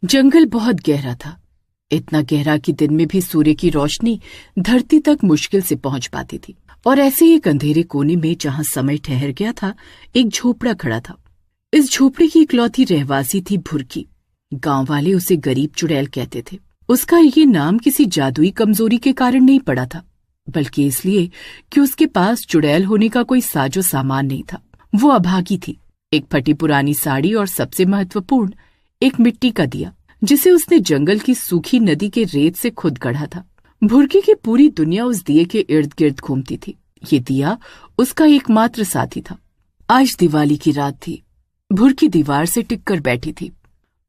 जंगल बहुत गहरा था, इतना गहरा कि दिन में भी सूर्य की रोशनी धरती तक मुश्किल से पहुंच पाती थी। और ऐसे ही एक अंधेरे कोने में, जहां समय ठहर गया था, एक झोपड़ा खड़ा था। इस झोपड़े की इकलौती रहवासी थी भुरकी। गांव वाले उसे गरीब चुड़ैल कहते थे। उसका ये नाम किसी जादुई कमजोरी के कारण नहीं पड़ा था, बल्कि इसलिए कि उसके पास चुड़ैल होने का कोई साजो सामान नहीं था। वो अभागी थी। एक फटी पुरानी साड़ी और सबसे महत्वपूर्ण, एक मिट्टी का दिया, जिसे उसने जंगल की सूखी नदी के रेत से खुद गढ़ा था। भुरकी की पूरी दुनिया उस दिए के इर्द गिर्द घूमती थी। ये दिया उसका एकमात्र साथी था। आज दिवाली की रात थी। भुरकी दीवार से टिककर बैठी थी।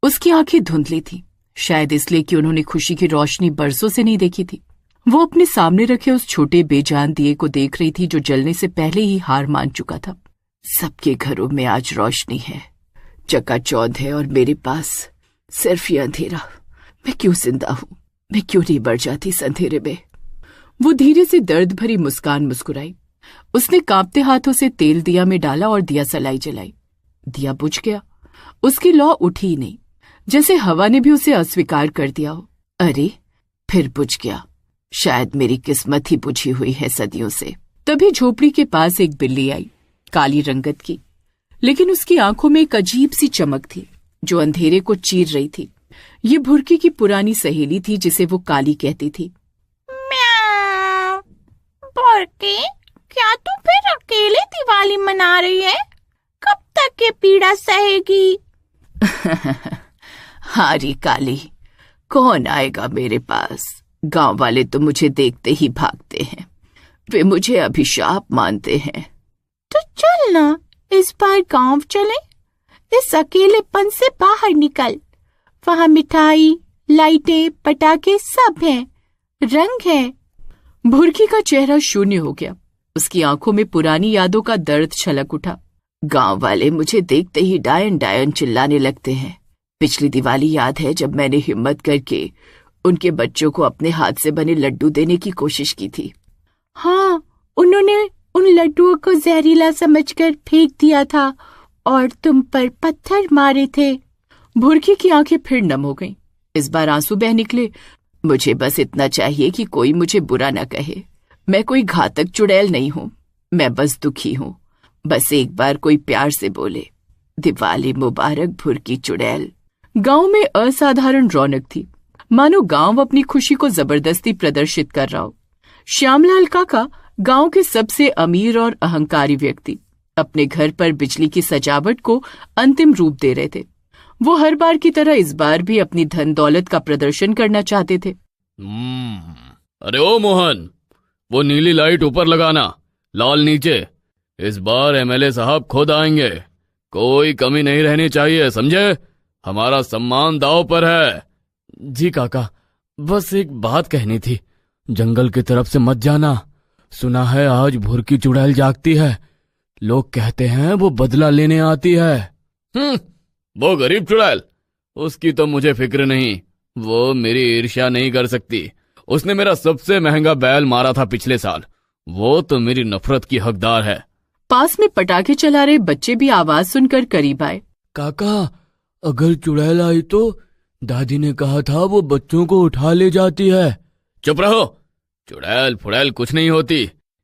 उसकी आंखें धुंधली थी, शायद इसलिए कि उन्होंने खुशी की रोशनी बरसों से नहीं देखी थी। वो अपने सामने रखे उस छोटे बेजान दिए को देख रही थी, जो जलने से पहले ही हार मान चुका था। सबके घरों में आज रोशनी है, चकाचौंध है, और मेरे पास सिर्फ ये अंधेरा। मैं क्यों जिंदा हूं? मैं क्यों नहीं मर जाती इस अंधेरे में? वो धीरे से दर्द भरी मुस्कान मुस्कुराई। उसने कांपते हाथों से तेल दिया में डाला और दिया सलाई जलाई। दिया बुझ गया। उसकी लौ उठी ही नहीं, जैसे हवा ने भी उसे अस्वीकार कर दिया हो। अरे, फिर बुझ गया। शायद मेरी किस्मत ही बुझी हुई है सदियों से। तभी झोपड़ी के पास एक बिल्ली आई, काली रंगत की, लेकिन उसकी आंखों में एक अजीब सी चमक थी जो अंधेरे को चीर रही थी। ये भुरकी की पुरानी सहेली थी, जिसे वो काली कहती थी। म्याऊ। भुरकी, क्या तू फिर अकेले दिवाली मना रही है? कब तक ये पीड़ा सहेगी? हारी काली, कौन आएगा मेरे पास? गांव वाले तो मुझे देखते ही भागते हैं। वे मुझे अभिशाप मानते हैं। तो चल ना, इस बार गांव चले। इस अकेलेपन से बाहर निकल। वहां मिठाई, लाइटें, पटाखे सब हैं, रंग है। भुरकी का चेहरा शून्य हो गया। उसकी आंखों में पुरानी यादों का दर्द छलक उठा। गांव वाले मुझे देखते ही डायन डायन चिल्लाने लगते हैं। पिछली दिवाली याद है जब मैंने हिम्मत करके उनके बच्चों को अपने हाथ से बने लड्डू देने की कोशिश की थी। हाँ, उन्होंने उन लड्डुओं को जहरीला समझकर फेंक दिया था और तुम पर पत्थर मारे थे। भुरकी की आंखें फिर नम हो गईं। इस बार आंसू बह निकले। मुझे बस इतना चाहिए कि कोई मुझे बुरा न कहे। मैं कोई घातक चुड़ैल नहीं हूं, मैं बस दुखी हूं। बस एक बार कोई प्यार से बोले, दिवाली मुबारक भुरकी चुड़ैल। गांव में असाधारण रौनक थी, मानो गांव अपनी खुशी को जबरदस्ती प्रदर्शित कर रहा हो। श्यामलाल काका, गांव के सबसे अमीर और अहंकारी व्यक्ति, अपने घर पर बिजली की सजावट को अंतिम रूप दे रहे थे। वो हर बार की तरह इस बार भी अपनी धन दौलत का प्रदर्शन करना चाहते थे। अरे ओ मोहन, वो नीली लाइट ऊपर लगाना, लाल नीचे। इस बार एमएलए साहब खुद आएंगे, कोई कमी नहीं रहनी चाहिए, समझे? हमारा सम्मान दांव पर है। जी काका, बस एक बात कहनी थी। जंगल की तरफ से मत जाना। सुना है आज भुरकी चुड़ैल जागती है। लोग कहते हैं वो बदला लेने आती है। वो गरीब चुड़ैल, उसकी तो मुझे फिक्र नहीं। वो मेरी ईर्ष्या नहीं कर सकती। उसने मेरा सबसे महंगा बैल मारा था पिछले साल। वो तो मेरी नफरत की हकदार है। पास में पटाखे चला रहे बच्चे भी आवाज सुनकर करीब आए। काका, अगर चुड़ैल आई तो दादी ने कहा था वो बच्चों को उठा ले जाती है। चुप रहो, चुड़ैल फुड़ैल कुछ नहीं होती।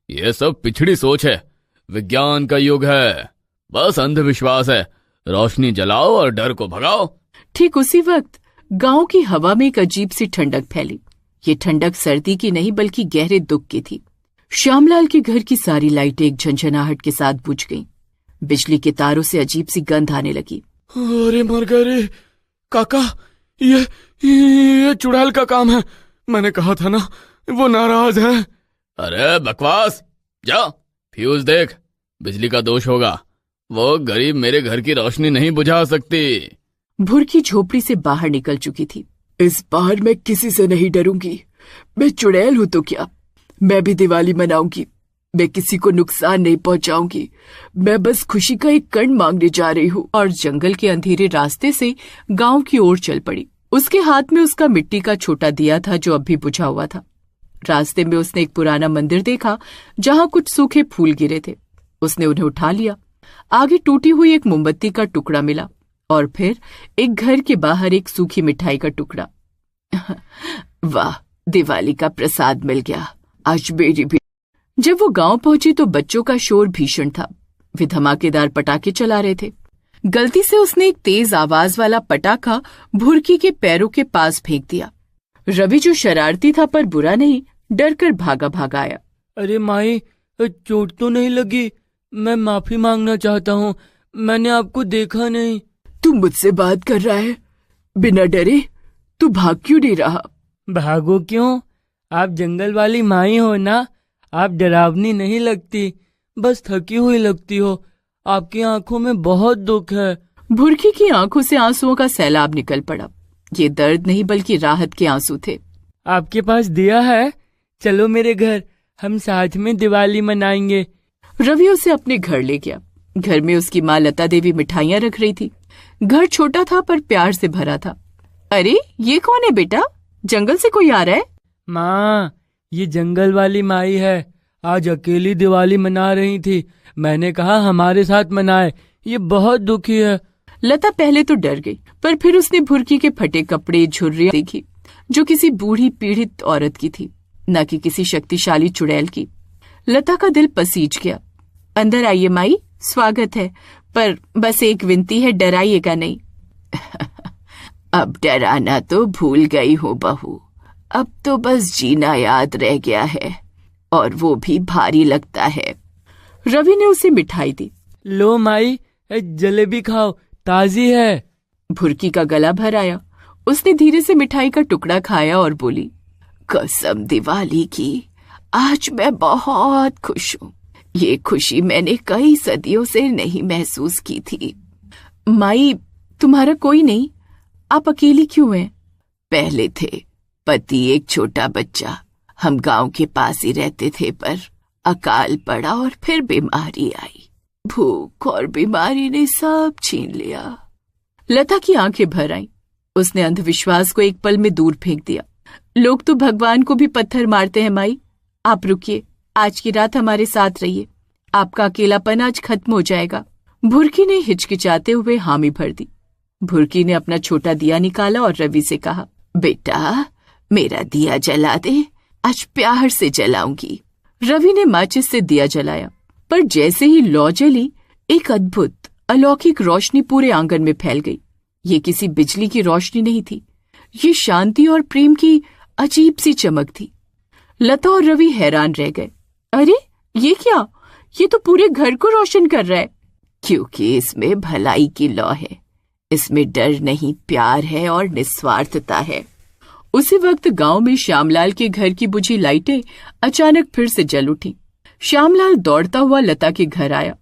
ये सब पिछड़ी सोच है। विज्ञान का युग है, बस अंधविश्वास है। रोशनी जलाओ और डर को भगाओ। ठीक उसी वक्त गांव की हवा में एक अजीब सी ठंडक फैली। ये ठंडक सर्दी की नहीं बल्कि गहरे दुख की थी। श्यामलाल के घर की सारी लाइटें एक झंझनाहट के साथ बुझ गईं। बिजली के तारों से अजीब सी गंध आने लगी। अरे मर गए रे काका, ये चुड़ैल का काम है। मैंने कहा था ना, वो नाराज है। अरे बकवास, जा फ्यूज देख, बिजली का दोष होगा। वो गरीब मेरे घर की रोशनी नहीं बुझा सकती। भुरकी झोपड़ी से बाहर निकल चुकी थी। इस बार मैं किसी से नहीं डरूंगी। मैं चुड़ैल हूं तो क्या, मैं भी दिवाली मनाऊंगी। मैं किसी को नुकसान नहीं पहुंचाऊंगी। मैं बस खुशी का एक कण मांगने जा रही हूँ। और जंगल के अंधेरे रास्ते से गांव की ओर चल पड़ी। उसके हाथ में उसका मिट्टी का छोटा दिया था जो अब भी बुझा हुआ था। रास्ते में उसने एक पुराना मंदिर देखा जहां कुछ सूखे फूल गिरे थे। उसने उन्हें उठा लिया। आगे टूटी हुई एक मोमबत्ती का टुकड़ा मिला। और फिर एक घर के बाहर एक सूखी मिठाई का टुकड़ा। वाह, दिवाली का प्रसाद मिल गया, आज मेरी भी। जब वो गांव पहुंची तो बच्चों का शोर भीषण था। वे धमाकेदार पटाखे चला रहे थे। गलती से उसने एक तेज आवाज वाला पटाखा भुरकी के पैरों के पास फेंक दिया। रवि, जो शरारती था पर बुरा नहीं, डर कर भागा आया। अरे माई, चोट तो नहीं लगी? मैं माफी मांगना चाहता हूँ, मैंने आपको देखा नहीं। तू मुझसे बात कर रहा है बिना डरे? तू भाग क्यों नहीं रहा? भागो क्यों? आप जंगल वाली माई हो ना, आप डरावनी नहीं लगती, बस थकी हुई लगती हो। आपकी आंखों में बहुत दुख है। भुरकी की आंखों से आंसुओं का सैलाब निकल पड़ा। ये दर्द नहीं बल्कि राहत के आंसू थे। आपके पास दिया है? चलो मेरे घर, हम साथ में दिवाली मनाएंगे। रवि उसे अपने घर ले गया। घर में उसकी माँ लता देवी मिठाइयाँ रख रही थी। घर छोटा था पर प्यार से भरा था। अरे, ये कौन है बेटा? जंगल से कोई आ रहा है? माँ, ये जंगल वाली माई है। आज अकेली दिवाली मना रही थी, मैंने कहा हमारे साथ मनाए। ये बहुत दुखी है। लता पहले तो डर गई, पर फिर उसने भुरकी के फटे कपड़े, झुर्रियां देखी, जो किसी बूढ़ी पीड़ित औरत की थी, न कि किसी शक्तिशाली चुड़ैल की। लता का दिल पसीज गया। अंदर आइए माई, स्वागत है, पर बस एक विनती है, डराइएगा नहीं। अब डराना तो भूल गई हो बहू, अब तो बस जीना याद रह गया है, और वो भी भारी लगता है। रवि ने उसे मिठाई दी। लो माई, जलेबी खाओ, ताजी है। भुरकी का गला भर आया। उसने धीरे से मिठाई का टुकड़ा खाया और बोली, कसम दिवाली की, आज मैं बहुत खुश हूँ। ये खुशी मैंने कई सदियों से नहीं महसूस की थी। माई, तुम्हारा कोई नहीं? आप अकेली क्यों हैं? पहले थे पति, एक छोटा बच्चा। हम गांव के पास ही रहते थे, पर अकाल पड़ा और फिर बीमारी आई। भूख और बीमारी ने सब छीन लिया। लता की आंखें भर आईं। उसने अंधविश्वास को एक पल में दूर फेंक दिया। लोग तो भगवान को भी पत्थर मारते हैं माई। आप रुकिए, आज की रात हमारे साथ रहिए, आपका अकेलापन आज खत्म हो जाएगा। भुरकी ने हिचकिचाते हुए हामी भर दी। भुरकी ने अपना छोटा दिया निकाला और रवि से कहा, बेटा मेरा दिया जला दे, आज प्यार से जलाऊंगी। रवि ने माचिस से दिया जलाया, पर जैसे ही लौ जली, एक अद्भुत अलौकिक रोशनी पूरे आंगन में फैल गई। ये किसी बिजली की रोशनी नहीं थी, ये शांति और प्रेम की अजीब सी चमक थी। लता और रवि हैरान रह गए। अरे ये क्या? ये तो पूरे घर को रोशन कर रहा है। क्योंकि इसमें भलाई की लौ है, इसमें डर नहीं, प्यार है और निस्वार्थता है। उसी वक्त गांव में श्यामलाल के घर की बुझी लाइटें अचानक फिर से जल उठी। श्यामलाल दौड़ता हुआ लता के घर आया।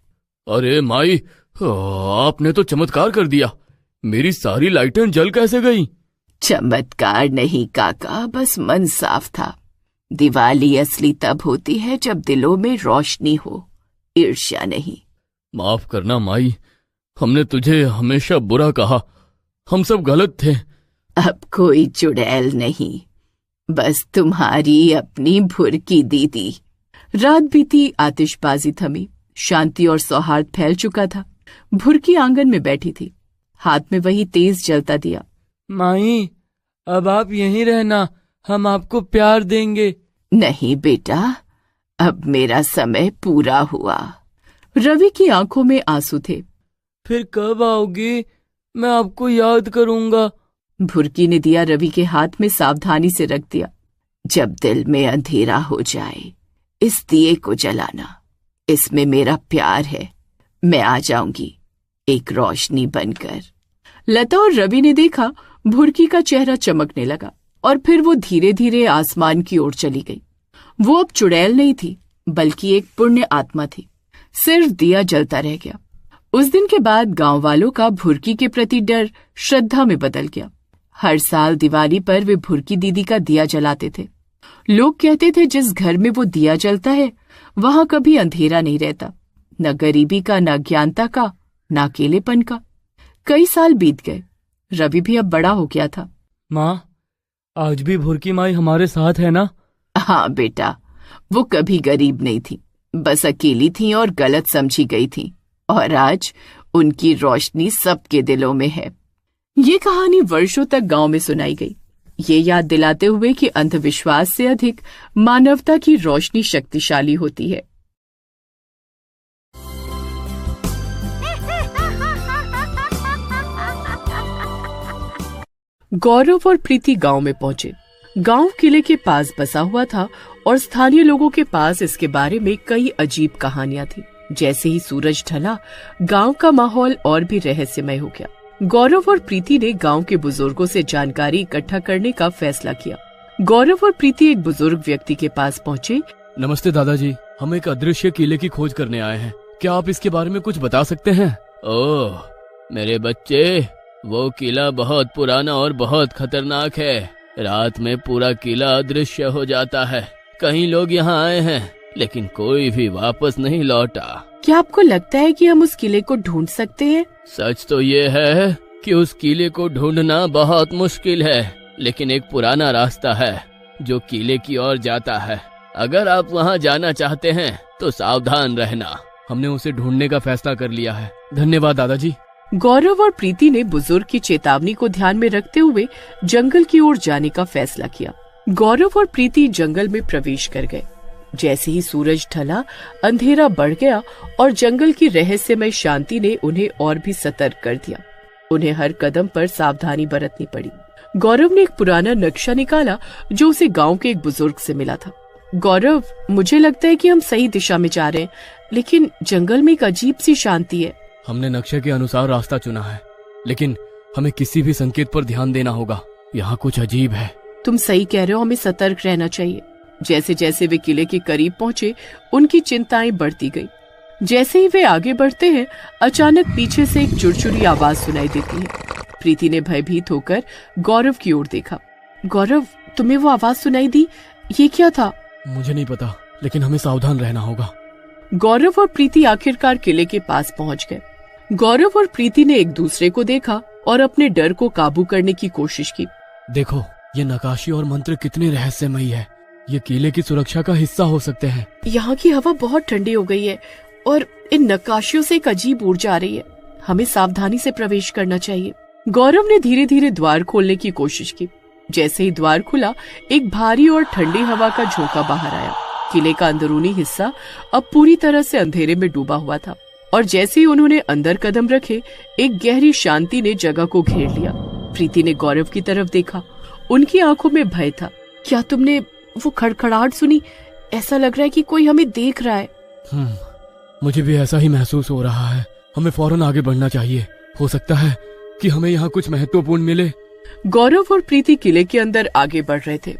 अरे माई, आपने तो चमत्कार कर दिया, मेरी सारी लाइटें जल कैसे गई? चमत्कार नहीं काका, बस मन साफ था। दिवाली असली तब होती है जब दिलों में रोशनी हो, ईर्ष्या नहीं। माफ करना माई, हमने तुझे हमेशा बुरा कहा, हम सब गलत थे। अब कोई चुड़ैल नहीं, बस तुम्हारी अपनी भुरकी दीदी। रात बीती, आतिशबाजी थमी, शांति और सौहार्द फैल चुका था। भुरकी आंगन में बैठी थी, हाथ में वही तेज जलता दिया। माई, अब आप यहीं रहना, हम आपको प्यार देंगे। नहीं बेटा, अब मेरा समय पूरा हुआ। रवि की आंखों में आंसू थे। फिर कब आओगी? मैं आपको याद करूंगा। भुरकी ने दिया रवि के हाथ में सावधानी से रख दिया। जब दिल में अंधेरा हो जाए, इस दिए को जलाना, इसमें मेरा प्यार है। मैं आ जाऊंगी एक रोशनी बनकर। लता और रवि ने देखा भुरकी का चेहरा चमकने लगा और फिर वो धीरे धीरे आसमान की ओर चली गई। वो अब चुड़ैल नहीं थी, बल्कि एक पुण्य आत्मा थी। सिर्फ दिया जलता रह गया। उस दिन के बाद गांव वालों का भुरकी के प्रति डर श्रद्धा में बदल गया। हर साल दिवाली पर वे भुरकी दीदी का दिया जलाते थे। लोग कहते थे जिस घर में वो दिया जलता है वहां कभी अंधेरा नहीं रहता, न गरीबी का, न अज्ञानता का, न अकेलेपन का। कई साल बीत गए। रवि भी अब बड़ा हो गया था। माँ, आज भी भुरकी माई हमारे साथ है ना? हाँ बेटा, वो कभी गरीब नहीं थी, बस अकेली थी और गलत समझी गई थी। और आज उनकी रोशनी सबके दिलों में है। ये कहानी वर्षों तक गांव में सुनाई गई, ये याद दिलाते हुए कि अंधविश्वास से अधिक मानवता की रोशनी शक्तिशाली होती है। गौरव और प्रीति गांव में पहुंचे। गांव किले के पास बसा हुआ था और स्थानीय लोगों के पास इसके बारे में कई अजीब कहानियां थी। जैसे ही सूरज ढला, गांव का माहौल और भी रहस्यमय हो गया। गौरव और प्रीति ने गांव के बुजुर्गों से जानकारी इकट्ठा करने का फैसला किया। गौरव और प्रीति एक बुजुर्ग व्यक्ति के पास पहुंचे। नमस्ते दादाजी, हम एक अदृश्य किले की खोज करने आए हैं। क्या आप इसके बारे में कुछ बता सकते हैं? ओह मेरे बच्चे, वो किला बहुत पुराना और बहुत खतरनाक है। रात में पूरा किला अदृश्य हो जाता है। कई लोग यहाँ आए हैं लेकिन कोई भी वापस नहीं लौटा। क्या आपको लगता है कि हम उस किले को ढूंढ सकते हैं? सच तो ये है कि उस किले को ढूंढना बहुत मुश्किल है, लेकिन एक पुराना रास्ता है जो किले की ओर जाता है। अगर आप वहाँ जाना चाहते हैं तो सावधान रहना। हमने उसे ढूंढने का फैसला कर लिया है। धन्यवाद दादाजी। गौरव और प्रीति ने बुजुर्ग की चेतावनी को ध्यान में रखते हुए जंगल की ओर जाने का फैसला किया। गौरव और प्रीति जंगल में प्रवेश कर गए। जैसे ही सूरज ढला, अंधेरा बढ़ गया और जंगल की रहस्यमय शांति ने उन्हें और भी सतर्क कर दिया। उन्हें हर कदम पर सावधानी बरतनी पड़ी। गौरव ने एक पुराना नक्शा निकाला जो उसे गांव के एक बुजुर्ग से मिला था। गौरव, मुझे लगता है कि हम सही दिशा में जा रहे हैं, लेकिन जंगल में एक अजीब सी शांति है। हमने नक्शे के अनुसार रास्ता चुना है, लेकिन हमें किसी भी संकेत पर ध्यान देना होगा। यहाँ कुछ अजीब है। तुम सही कह रहे हो, हमें सतर्क रहना चाहिए। जैसे जैसे वे किले के करीब पहुंचे, उनकी चिंताएं बढ़ती गई। जैसे ही वे आगे बढ़ते हैं, अचानक पीछे से एक चुरचुरी आवाज सुनाई देती है। प्रीति ने भयभीत होकर गौरव की ओर देखा। गौरव, तुम्हें वो आवाज सुनाई दी? ये क्या था? मुझे नहीं पता, लेकिन हमें सावधान रहना होगा। गौरव और प्रीति आखिरकार किले के पास पहुंच गए। गौरव और प्रीति ने एक दूसरे को देखा और अपने डर को काबू करने की कोशिश की। देखो, ये नक्काशी और मंत्र कितने रहस्यमयी है। ये किले की सुरक्षा का हिस्सा हो सकते हैं। यहाँ की हवा बहुत ठंडी हो गई है और इन नक्काशियों से एक अजीब ऊर्जा आ रही है। हमें सावधानी से प्रवेश करना चाहिए। गौरव ने धीरे धीरे द्वार खोलने की कोशिश की। जैसे ही द्वार खुला, एक भारी और ठंडी हवा का झोंका बाहर आया। किले का अंदरूनी हिस्सा अब पूरी तरह से अंधेरे में डूबा हुआ था और जैसे ही उन्होंने अंदर कदम रखे, एक गहरी शांति ने जगह को घेर लिया। प्रीति ने गौरव की तरफ देखा। उनकी आंखों में भय था। क्या तुमने वो खड़खड़ाहट सुनी? ऐसा लग रहा है कि कोई हमें देख रहा है। मुझे भी ऐसा ही महसूस हो रहा है। हमें फौरन आगे बढ़ना चाहिए। हो सकता है कि हमें यहाँ कुछ महत्वपूर्ण मिले। गौरव और प्रीति किले के अंदर आगे बढ़ रहे थे।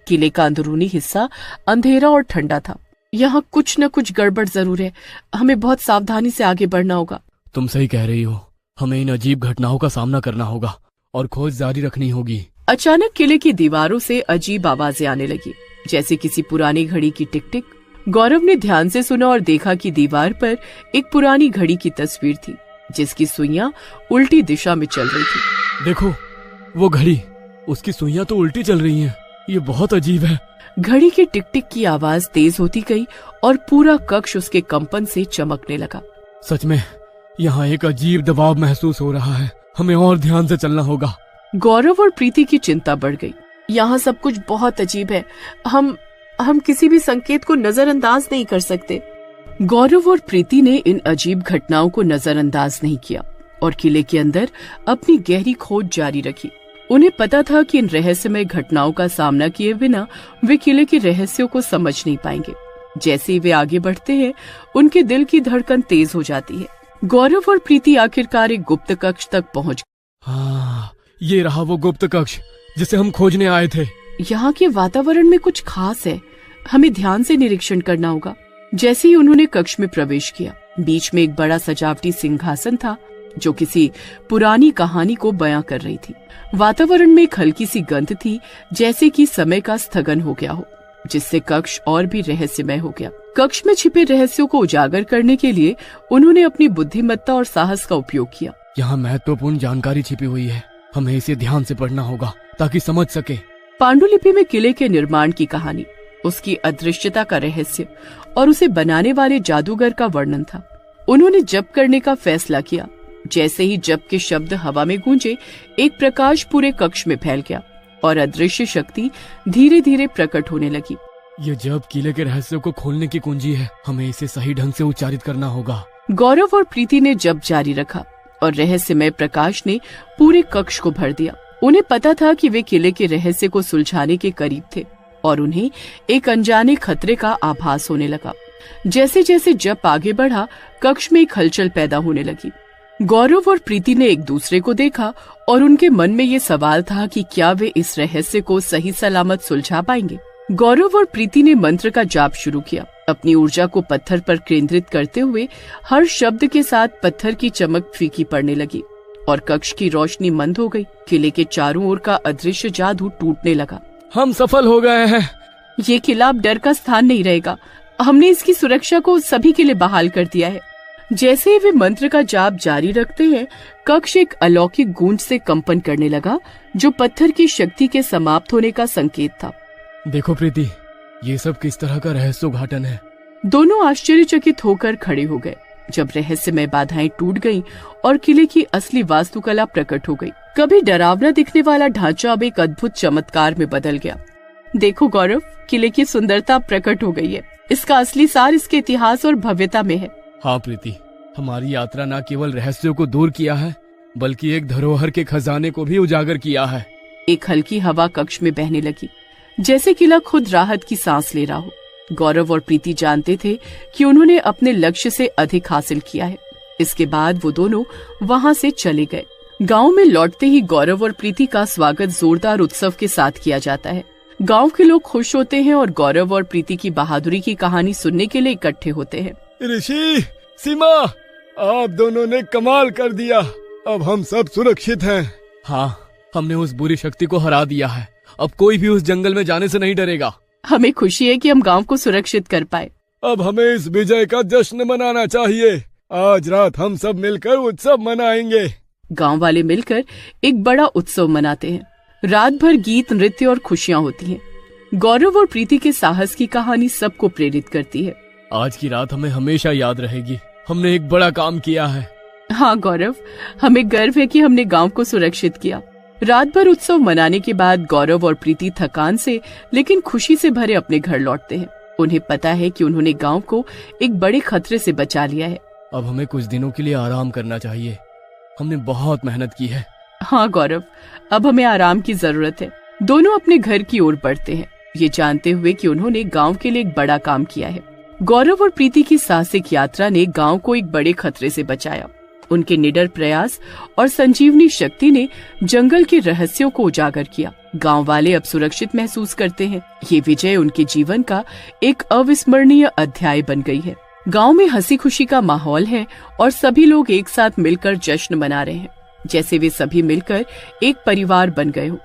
किले का अंदरूनी हिस्सा अंधेरा और ठंडा था। यहाँ कुछ न कुछ गड़बड़ जरूर है। हमें बहुत सावधानी से आगे बढ़ना होगा। तुम सही कह रही हो। हमें इन अजीब घटनाओं का सामना करना होगा और खोज जारी रखनी होगी। अचानक किले की दीवारों से अजीब आवाजें आने लगी, जैसे किसी पुरानी घड़ी की टिक टिक। गौरव ने ध्यान से सुना और देखा कि दीवार पर एक पुरानी घड़ी की तस्वीर थी, जिसकी सुइयां उल्टी दिशा में चल रही थी। देखो, वो घड़ी, उसकी सुइयां तो उल्टी चल रही हैं। ये बहुत अजीब है। घड़ी की टिक टिक की आवाज तेज होती गई और पूरा कक्ष उसके कंपन से चमकने लगा। सच में यहाँ एक अजीब दबाव महसूस हो रहा है। हमें और ध्यान से चलना होगा। गौरव और प्रीति की चिंता बढ़ गई। यहाँ सब कुछ बहुत अजीब है। हम किसी भी संकेत को नजरअंदाज नहीं कर सकते। गौरव और प्रीति ने इन अजीब घटनाओं को नजरअंदाज नहीं किया और किले के अंदर अपनी गहरी खोज जारी रखी। उन्हें पता था कि इन रहस्यमय घटनाओं का सामना किए बिना वे किले के रहस्यों को समझ नहीं पाएंगे। जैसे ही वे आगे बढ़ते हैं, उनके दिल की धड़कन तेज हो जाती है। गौरव और प्रीति आखिरकार एक गुप्त कक्ष तक पहुंच। हाँ, ये रहा वो गुप्त कक्ष जिसे हम खोजने आए थे। यहाँ के वातावरण में कुछ खास है। हमें ध्यान से निरीक्षण करना होगा। जैसे ही उन्होंने कक्ष में प्रवेश किया, बीच में एक बड़ा सजावटी सिंहासन था जो किसी पुरानी कहानी को बयां कर रही थी। वातावरण में एक हल्की सी गंध थी, जैसे कि समय का स्थगन हो गया हो, जिससे कक्ष और भी रहस्यमय हो गया। कक्ष में छिपे रहस्यों को उजागर करने के लिए उन्होंने अपनी बुद्धिमत्ता और साहस का उपयोग किया। यहाँ महत्वपूर्ण जानकारी छिपी हुई है। हमें इसे ध्यान से पढ़ना होगा ताकि समझ सके। पांडुलिपि में किले के निर्माण की कहानी, उसकी अदृश्यता का रहस्य और उसे बनाने वाले जादूगर का वर्णन था। उन्होंने जप करने का फैसला किया जैसे ही जप के शब्द हवा में गूंजे, एक प्रकाश पूरे कक्ष में फैल गया और अदृश्य शक्ति धीरे धीरे प्रकट होने लगी। ये जप किले के रहस्य को खोलने की कुंजी है, हमें इसे सही ढंग से उच्चारित करना होगा। गौरव और प्रीति ने जप जारी रखा और रहस्यमय प्रकाश ने पूरे कक्ष को भर दिया। उन्हें पता था कि वे किले के रहस्य को सुलझाने के करीब थे और उन्हें एक अनजाने खतरे का आभास होने लगा। जैसे जैसे जप आगे बढ़ा, कक्ष में एक हलचल पैदा होने लगी। गौरव और प्रीति ने एक दूसरे को देखा और उनके मन में ये सवाल था कि क्या वे इस रहस्य को सही सलामत सुलझा पाएंगे। गौरव और प्रीति ने मंत्र का जाप शुरू किया, अपनी ऊर्जा को पत्थर पर केंद्रित करते हुए। हर शब्द के साथ पत्थर की चमक फीकी पड़ने लगी और कक्ष की रोशनी मंद हो गई। किले के चारों ओर का अदृश्य जादू टूटने लगा। हम सफल हो गए हैं। ये किला अब डर का स्थान नहीं रहेगा। हमने इसकी सुरक्षा को सभी के लिए बहाल कर दिया है। जैसे ही वे मंत्र का जाप जारी रखते हैं, कक्ष एक अलौकिक गूंज से कंपन करने लगा, जो पत्थर की शक्ति के समाप्त होने का संकेत था। देखो प्रीति, ये सब किस तरह का रहस्योद्घाटन है। दोनों आश्चर्यचकित होकर खड़े हो गए जब रहस्यमय बाधाएं टूट गईं और किले की असली वास्तुकला प्रकट हो गई। कभी डरावना दिखने वाला ढांचा अब एक अद्भुत चमत्कार में बदल गया। देखो गौरव, किले की सुंदरता प्रकट हो गई है। इसका असली सार इसके इतिहास और भव्यता में है। हाँ प्रीति, हमारी यात्रा न केवल रहस्यों को दूर किया है, बल्कि एक धरोहर के खजाने को भी उजागर किया है। एक हल्की हवा कक्ष में बहने लगी, जैसे किला खुद राहत की सांस ले रहा हो। गौरव और प्रीति जानते थे कि उन्होंने अपने लक्ष्य से अधिक हासिल किया है। इसके बाद वो दोनों वहाँ से चले गए। गांव में लौटते ही गौरव और प्रीति का स्वागत जोरदार उत्सव के साथ किया जाता है। गांव के लोग खुश होते हैं और गौरव और प्रीति की बहादुरी की कहानी सुनने के लिए इकट्ठे होते हैं। ऋषि, सीमा, आप दोनों ने कमाल कर दिया। अब हम सब सुरक्षित हैं। हाँ, हमने उस बुरी शक्ति को हरा दिया है। अब कोई भी उस जंगल में जाने से नहीं डरेगा। हमें खुशी है कि हम गांव को सुरक्षित कर पाए। अब हमें इस विजय का जश्न मनाना चाहिए। आज रात हम सब मिलकर उत्सव मनाएंगे। गांव वाले मिलकर एक बड़ा उत्सव मनाते हैं। रात भर गीत, नृत्य और खुशियां होती हैं। गौरव और प्रीति के साहस की कहानी सबको प्रेरित करती है। आज की रात हमें हमेशा याद रहेगी। हमने एक बड़ा काम किया है। हाँ गौरव, हमें गर्व है कि हमने गांव को सुरक्षित किया। रात भर उत्सव मनाने के बाद गौरव और प्रीति थकान से लेकिन खुशी से भरे अपने घर लौटते हैं। उन्हें पता है कि उन्होंने गांव को एक बड़े खतरे से बचा लिया है। अब हमें कुछ दिनों के लिए आराम करना चाहिए। हमने बहुत मेहनत की है। हाँ गौरव, अब हमें आराम की जरूरत है। दोनों अपने घर की ओर बढ़ते हैं, ये जानते हुए कि उन्होंने गांव के लिए एक बड़ा काम किया है। गौरव और प्रीति की साहसिक यात्रा ने गांव को एक बड़े खतरे से बचाया। उनके निडर प्रयास और संजीवनी शक्ति ने जंगल के रहस्यों को उजागर किया। गांव वाले अब सुरक्षित महसूस करते हैं। ये विजय उनके जीवन का एक अविस्मरणीय अध्याय बन गई है। गांव में हंसी खुशी का माहौल है और सभी लोग एक साथ मिलकर जश्न मना रहे हैं, जैसे वे सभी मिलकर एक परिवार बन गए हो।